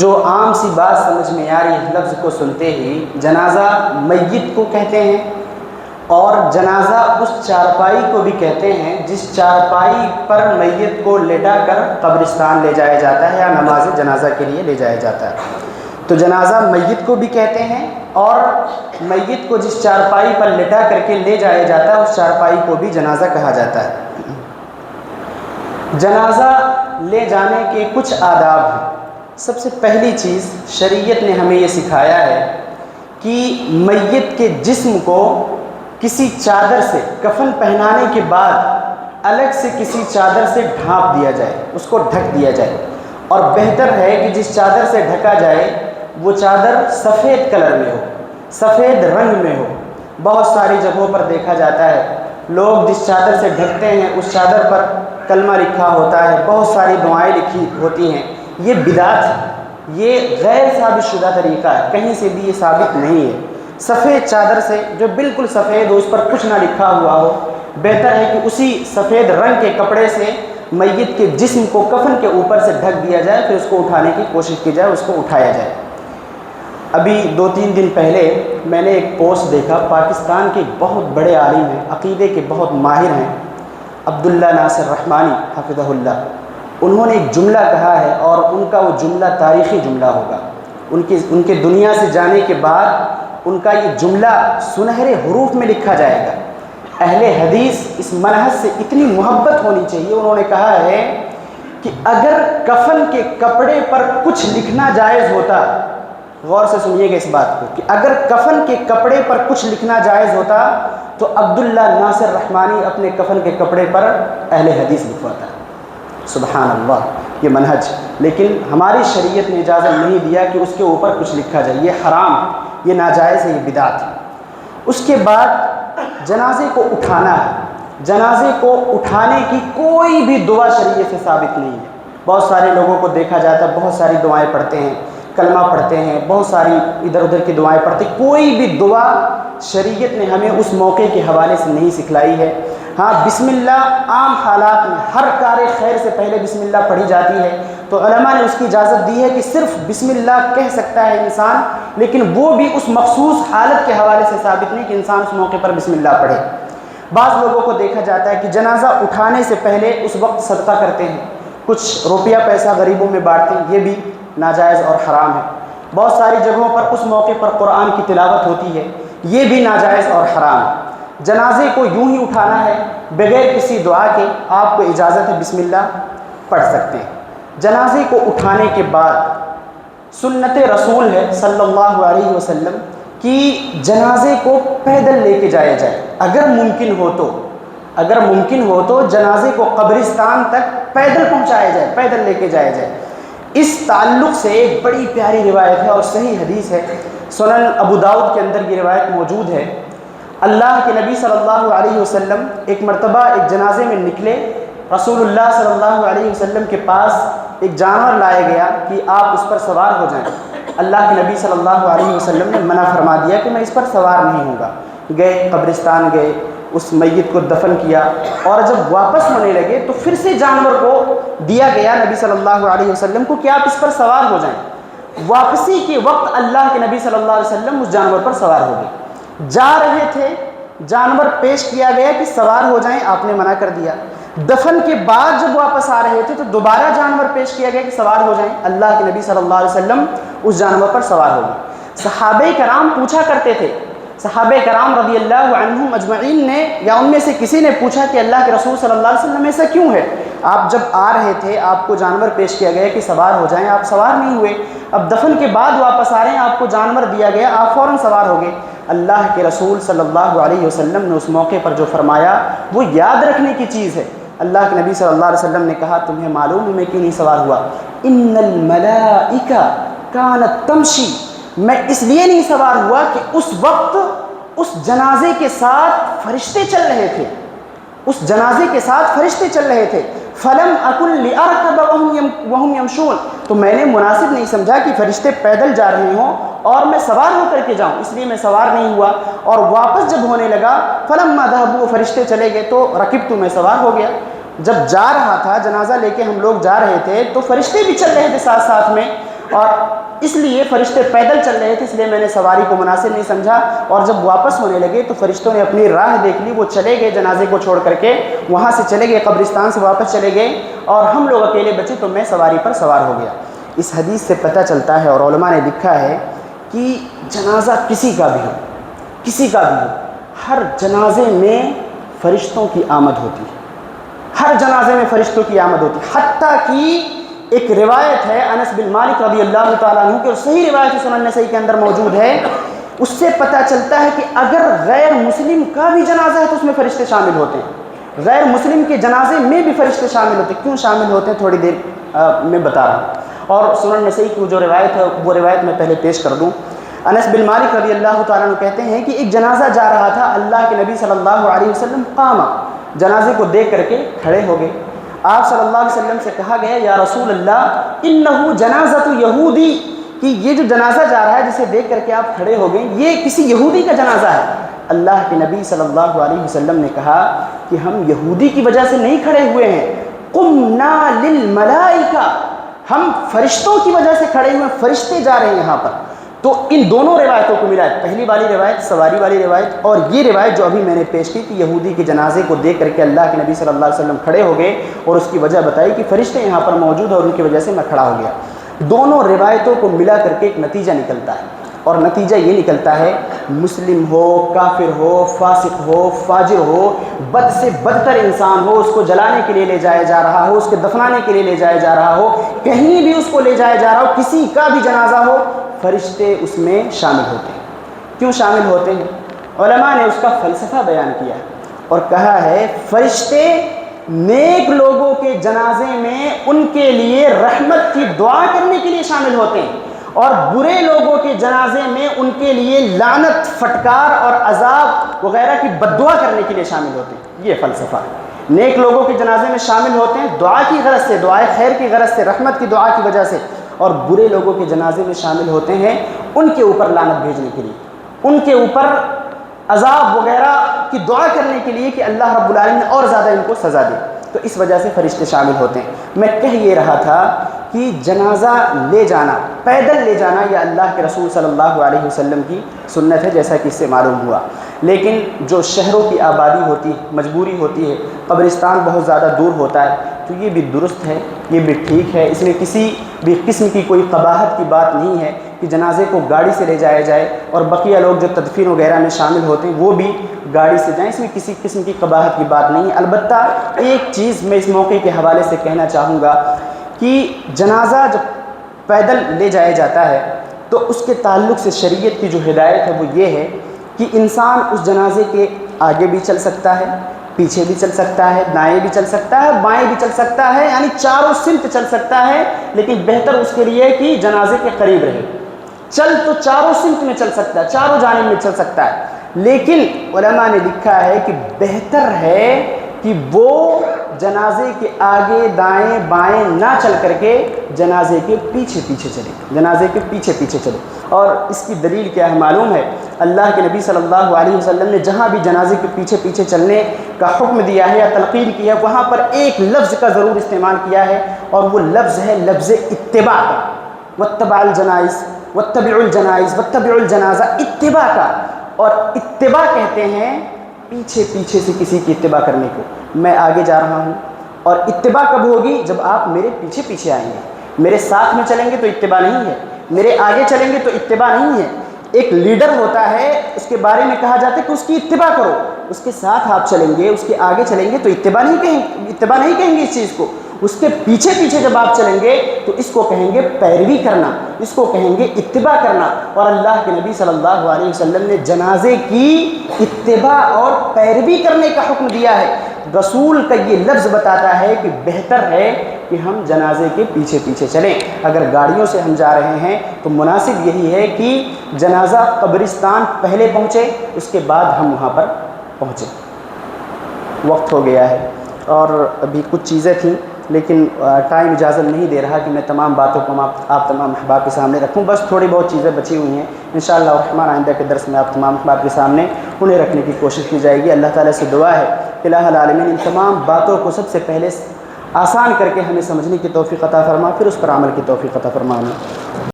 جو عام سی بات سمجھ میں آ رہی ہے، لفظ کو سنتے ہی جنازہ میت کو کہتے ہیں، اور جنازہ اس چارپائی کو بھی کہتے ہیں جس چارپائی پر میت کو لٹا کر قبرستان لے جایا جاتا ہے یا نماز جنازہ کے لیے لے جایا جاتا ہے۔ تو جنازہ میت کو بھی کہتے ہیں، اور میت کو جس چارپائی پر لٹا کر کے لے جایا جاتا ہے اس چارپائی کو بھی جنازہ کہا جاتا ہے۔ جنازہ لے جانے کے کچھ آداب ہیں۔ سب سے پہلی چیز شریعت نے ہمیں یہ سکھایا ہے کہ میت کے جسم کو کسی چادر سے کفن پہنانے کے بعد الگ سے کسی چادر سے ڈھانپ دیا جائے، اس کو ڈھک دیا جائے، اور بہتر ہے کہ جس چادر سے ڈھکا جائے وہ چادر سفید کلر میں ہو، سفید رنگ میں ہو۔ بہت ساری جگہوں پر دیکھا جاتا ہے لوگ جس چادر سے ڈھکتے ہیں اس چادر پر کلمہ لکھا ہوتا ہے، بہت ساری دعائیں لکھی ہوتی ہیں۔ یہ بدعت ہے، یہ غیر ثابت شدہ طریقہ ہے، کہیں سے بھی یہ ثابت نہیں ہے۔ سفید چادر سے جو بالکل سفید ہو، اس پر کچھ نہ لکھا ہوا ہو، بہتر ہے کہ اسی سفید رنگ کے کپڑے سے میت کے جسم کو کفن کے اوپر سے ڈھک دیا جائے، پھر اس کو اٹھانے کی کوشش کی جائے، اس کو اٹھایا جائے۔ ابھی 2-3 دن پہلے میں نے ایک پوسٹ دیکھا، پاکستان کے بہت بڑے عالم ہیں، عقیدے کے بہت ماہر ہیں، عبداللہ ناصر رحمانی حفظہ اللہ۔ انہوں نے ایک جملہ کہا ہے، اور ان کا وہ جملہ تاریخی جملہ ہوگا۔ ان کے دنیا سے جانے کے بعد ان کا یہ جملہ سنہرے حروف میں لکھا جائے گا۔ اہل حدیث اس منہج سے اتنی محبت ہونی چاہیے۔ انہوں نے کہا ہے کہ اگر کفن کے کپڑے پر کچھ لکھنا جائز ہوتا، غور سے سنیے گا اس بات کو، کہ اگر کفن کے کپڑے پر کچھ لکھنا جائز ہوتا تو عبداللہ ناصر رحمانی اپنے کفن کے کپڑے پر اہل حدیث لکھواتا۔ سبحان اللہ، یہ منہج۔ لیکن ہماری شریعت نے اجازت نہیں دیا کہ اس کے اوپر کچھ لکھا جائے، یہ حرام، یہ ناجائز ہے، یہ بدعت ہے۔ اس کے بعد جنازے کو اٹھانا ہے۔ جنازے کو اٹھانے کی کوئی بھی دعا شریعت سے ثابت نہیں ہے۔ بہت سارے لوگوں کو دیکھا جاتا ہے بہت ساری دعائیں پڑھتے ہیں، کلمہ پڑھتے ہیں، بہت ساری ادھر ادھر کی دعائیں پڑھتے ہیں، کوئی بھی دعا شریعت نے ہمیں اس موقع کے حوالے سے نہیں سکھلائی ہے۔ ہاں، بسم اللہ عام حالات میں ہر کار خیر سے پہلے بسم اللہ پڑھی جاتی ہے، تو علماء نے اس کی اجازت دی ہے کہ صرف بسم اللہ کہہ سکتا ہے انسان، لیکن وہ بھی اس مخصوص حالت کے حوالے سے ثابت نہیں کہ انسان اس موقع پر بسم اللہ پڑھے۔ بعض لوگوں کو دیکھا جاتا ہے کہ جنازہ اٹھانے سے پہلے اس وقت صدقہ کرتے ہیں، کچھ روپیہ پیسہ غریبوں میں بانٹتے ہیں، یہ بھی ناجائز اور حرام ہے۔ بہت ساری جگہوں پر اس موقع پر قرآن کی تلاوت ہوتی ہے، یہ بھی ناجائز اور حرام ہے۔ جنازے کو یوں ہی اٹھانا ہے بغیر کسی دعا کے، آپ کو اجازت ہے بسم اللہ پڑھ سکتے ہیں۔ جنازے کو اٹھانے کے بعد سنت رسول ہے صلی اللہ علیہ وسلم کہ جنازے کو پیدل لے کے جایا جائے، اگر ممکن ہو تو جنازے کو قبرستان تک پیدل پہنچایا جائے، پیدل لے کے جایا جائے۔ اس تعلق سے ایک بڑی پیاری روایت ہے اور صحیح حدیث ہے، سنن ابو داؤد کے اندر یہ روایت موجود ہے۔ اللہ کے نبی صلی اللہ علیہ وسلم ایک مرتبہ ایک جنازے میں نکلے، رسول اللہ صلی اللہ علیہ وسلم کے پاس ایک جانور لایا گیا کہ آپ اس پر سوار ہو جائیں۔ اللہ کے نبی صلی اللہ علیہ وسلم نے منع فرما دیا کہ میں اس پر سوار نہیں ہوں گا۔ گئے قبرستان گئے، اس میت کو دفن کیا، اور جب واپس ہونے لگے تو پھر سے جانور کو دیا گیا نبی صلی اللہ علیہ وسلم کو کہ آپ اس پر سوار ہو جائیں۔ واپسی کے وقت اللہ کے نبی صلی اللہ علیہ وسلم اس جانور پر سوار ہو گئے۔ جا رہے تھے، جانور پیش کیا گیا کہ سوار ہو جائیں، آپ نے منع کر دیا۔ دفن کے بعد جب واپس آ رہے تھے تو دوبارہ جانور پیش کیا گیا کہ سوار ہو جائیں، اللہ کے نبی صلی اللہ علیہ وسلم اس جانور پر سوار ہو گئے۔ صحابہ کرام پوچھا کرتے تھے، صحابہ کرام رضی اللہ عنہم اجمعین نے یا ان میں سے کسی نے پوچھا کہ اللہ کے رسول صلی اللہ علیہ وسلم ایسا کیوں ہے؟ آپ جب آ رہے تھے آپ کو جانور پیش کیا گیا کہ سوار ہو جائیں، آپ سوار نہیں ہوئے، اب دفن کے بعد واپس آ رہے ہیں، آپ کو جانور دیا گیا، آپ فوراً سوار ہو گئے۔ اللہ کے رسول صلی اللہ علیہ وسلم نے اس موقع پر جو فرمایا وہ یاد رکھنے کی چیز ہے۔ اللہ کے نبی صلی اللہ علیہ وسلم نے کہا تمہیں معلوم ہے میں کیوں نہیں سوار ہوا؟ ان الملائکہ کانت تمشی، میں اس لیے نہیں سوار ہوا کہ اس وقت اس جنازے کے ساتھ فرشتے چل رہے تھے، اس جنازے کے ساتھ فرشتے چل رہے تھے۔ فلم اکن لارکب وہم یمشون، تو میں نے مناسب نہیں سمجھا کہ فرشتے پیدل جا رہے ہوں اور میں سوار ہو کر کے جاؤں، اس لیے میں سوار نہیں ہوا۔ اور واپس جب ہونے لگا فلما ذهبوا، فرشتے چلے گئے تو رکبت، میں سوار ہو گیا۔ جب جا رہا تھا جنازہ لے کے ہم لوگ جا رہے تھے تو فرشتے بھی چل رہے تھے ساتھ ساتھ میں، اور اس لیے فرشتے پیدل چل رہے تھے، اس لیے میں نے سواری کو مناسب نہیں سمجھا، اور جب واپس ہونے لگے تو فرشتوں نے اپنی راہ دیکھ لی، وہ چلے گئے جنازے کو چھوڑ کر کے، وہاں سے چلے گئے، قبرستان سے واپس چلے گئے، اور ہم لوگ اکیلے بچے، تو میں سواری پر سوار ہو گیا۔ اس حدیث سے پتہ چلتا ہے، اور علماء نے لکھا ہے کہ جنازہ کسی کا بھی ہو، کسی کا بھی ہو، ہر جنازے میں فرشتوں کی آمد ہوتی ہے، ہر جنازے میں فرشتوں کی آمد ہوتی ہے۔ حتیٰ کہ ایک روایت ہے انس بن مالک رضی اللہ تعالیٰ عنہ کی، اور صحیح روایت سنن نسائی کے اندر موجود ہے، اس سے پتہ چلتا ہے کہ اگر غیر مسلم کا بھی جنازہ ہے تو اس میں فرشتے شامل ہوتے ہیں، غیر مسلم کے جنازے میں بھی فرشتے شامل ہوتے ہیں۔ کیوں شامل ہوتے ہیں تھوڑی دیر میں بتا رہا ہوں، اور سنن نسائی کی جو روایت ہے وہ روایت میں پہلے پیش کر دوں۔ انس بن مالک رضی اللہ تعالیٰ عنہ کہتے ہیں کہ ایک جنازہ جا رہا تھا، اللہ کے نبی صلی اللہ علیہ وسلم قام، جنازے کو دیکھ کر کے کھڑے ہو گئے۔ آپ صلی اللہ علیہ وسلم سے کہا گیا یا رسول اللہ انہ جنازۃ یہودی، کہ یہ جو جنازہ جا رہا ہے جسے دیکھ کر کے آپ کھڑے ہو گئے یہ کسی یہودی کا جنازہ ہے۔ اللہ کے نبی صلی اللہ علیہ وسلم نے کہا کہ ہم یہودی کی وجہ سے نہیں کھڑے ہوئے ہیں، قمنا للملائکہ، ہم فرشتوں کی وجہ سے کھڑے ہوئے ہیں، فرشتے جا رہے ہیں یہاں پر۔ تو ان دونوں روایتوں کو ملا ہے، پہلی والی روایت سواری والی روایت، اور یہ روایت جو ابھی میں نے پیش کی کہ یہودی کے جنازے کو دیکھ کر کے اللہ کے نبی صلی اللہ علیہ وسلم کھڑے ہو گئے، اور اس کی وجہ بتائی کہ فرشتے یہاں پر موجود ہیں اور ان کی وجہ سے میں کھڑا ہو گیا۔ دونوں روایتوں کو ملا کر کے ایک نتیجہ نکلتا ہے، اور نتیجہ یہ نکلتا ہے مسلم ہو، کافر ہو، فاسق ہو، فاجر ہو، بد سے بدتر انسان ہو، اس کو جلانے کے لیے لے جایا جا رہا ہو، اس کے دفنانے کے لیے لے جایا جا رہا ہو، کہیں بھی اس کو لے جایا جا رہا ہو، کسی کا بھی جنازہ ہو، فرشتے اس میں شامل ہوتے ہیں۔ کیوں شامل ہوتے ہیں؟ علماء نے اس کا فلسفہ بیان کیا ہے اور کہا ہے فرشتے نیک لوگوں کے جنازے میں ان کے لیے رحمت کی دعا کرنے کے لیے شامل ہوتے ہیں، اور برے لوگوں کے جنازے میں ان کے لیے لعنت، پھٹکار اور عذاب وغیرہ کی بد دعا کرنے کے لیے شامل ہوتے ہیں۔ یہ فلسفہ ہے۔ نیک لوگوں کے جنازے میں شامل ہوتے ہیں دعا کی غرض سے، دعائے خیر کی غرض سے، رحمت کی دعا کی وجہ سے، اور برے لوگوں کے جنازے میں شامل ہوتے ہیں ان کے اوپر لعنت بھیجنے کے لیے، ان کے اوپر عذاب وغیرہ کی دعا کرنے کے لیے کہ اللہ رب العالمین اور زیادہ ان کو سزا دے۔ تو اس وجہ سے فرشتے شامل ہوتے ہیں۔ میں کہہ یہ رہا تھا کہ جنازہ لے جانا، پیدل لے جانا، یہ اللہ کے رسول صلی اللہ علیہ وسلم کی سنت ہے، جیسا کہ اس سے معلوم ہوا۔ لیکن جو شہروں کی آبادی ہوتی ہے، مجبوری ہوتی ہے، قبرستان بہت زیادہ دور ہوتا ہے، تو یہ بھی درست ہے، یہ بھی ٹھیک ہے، اس میں کسی بھی قسم کی کوئی قباحت کی بات نہیں ہے کہ جنازے کو گاڑی سے لے جایا جائے، اور بقیہ لوگ جو تدفین وغیرہ میں شامل ہوتے ہیں وہ بھی گاڑی سے جائیں، اس میں کسی قسم کی قباحت کی بات نہیں ہے۔ البتہ ایک چیز میں اس موقع کے حوالے سے کہنا چاہوں گا کہ جنازہ جب پیدل لے جایا جاتا ہے تو اس کے تعلق سے شریعت کی جو ہدایت ہے وہ یہ ہے کہ انسان اس جنازے کے آگے بھی چل سکتا ہے، پیچھے بھی چل سکتا ہے، دائیں بھی چل سکتا ہے، بائیں بھی چل سکتا ہے، یعنی چاروں سمت چل سکتا ہے، لیکن بہتر اس کے لیے کہ جنازے کے قریب رہے۔ چل تو چاروں سمت میں چل سکتا ہے، چاروں جانب میں چل سکتا ہے، لیکن علماء نے لکھا ہے کہ بہتر ہے کہ وہ جنازے کے آگے دائیں بائیں نہ چل کر کے جنازے کے پیچھے پیچھے چلے، جنازے کے پیچھے پیچھے چلے۔ اور اس کی دلیل کیا ہے معلوم ہے؟ اللہ کے نبی صلی اللہ علیہ وسلم نے جہاں بھی جنازے کے پیچھے پیچھے چلنے کا حکم دیا ہے یا تلقین کی ہے، وہاں پر ایک لفظ کا ضرور استعمال کیا ہے، اور وہ لفظ ہے لفظ اتباع کا، واتبع الجنائز، واتبعوا الجنائز، واتبعوا الجنازہ، اتباع کا۔ اور اتباع کہتے ہیں پیچھے پیچھے سے کسی کی اتباع کرنے کو۔ میں آگے جا رہا ہوں، اور اتباع کب ہوگی؟ جب آپ میرے پیچھے پیچھے آئیں گے، میرے ساتھ میں چلیں گے تو اتباع نہیں ہے، میرے آگے چلیں گے تو اتباع نہیں ہے۔ ایک لیڈر ہوتا ہے، اس کے بارے میں کہا جاتا ہے کہ اس کی اتباع کرو، اس کے ساتھ آپ چلیں گے، اس کے آگے چلیں گے تو اتباع نہیں کہیں گے اس چیز کو۔ اس کے پیچھے پیچھے جب آپ چلیں گے تو اس کو کہیں گے پیروی کرنا، اس کو کہیں گے اتباع کرنا۔ اور اللہ کے نبی صلی اللہ علیہ وسلم نے جنازے کی اتباع اور پیروی کرنے کا حکم دیا ہے۔ رسول کا یہ لفظ بتاتا ہے کہ بہتر ہے کہ ہم جنازے کے پیچھے پیچھے چلیں۔ اگر گاڑیوں سے ہم جا رہے ہیں تو مناسب یہی ہے کہ جنازہ قبرستان پہلے پہنچے، اس کے بعد ہم وہاں پر پہنچیں۔ وقت ہو گیا ہے اور ابھی کچھ چیزیں تھیں، لیکن ٹائم اجازت نہیں دے رہا کہ میں تمام باتوں کو آپ تمام احباب کے سامنے رکھوں۔ بس تھوڑی بہت چیزیں بچی ہوئی ہیں، انشاءاللہ الرحمن آئندہ کے درس میں آپ تمام احباب کے سامنے انہیں رکھنے کی کوشش کی جائے گی۔ اللہ تعالیٰ سے دعا ہے کہ الہ العالمین ان تمام باتوں کو سب سے پہلے آسان کر کے ہمیں سمجھنے کی توفیق عطا فرما، پھر اس پر عمل کی توفیق عطا فرما۔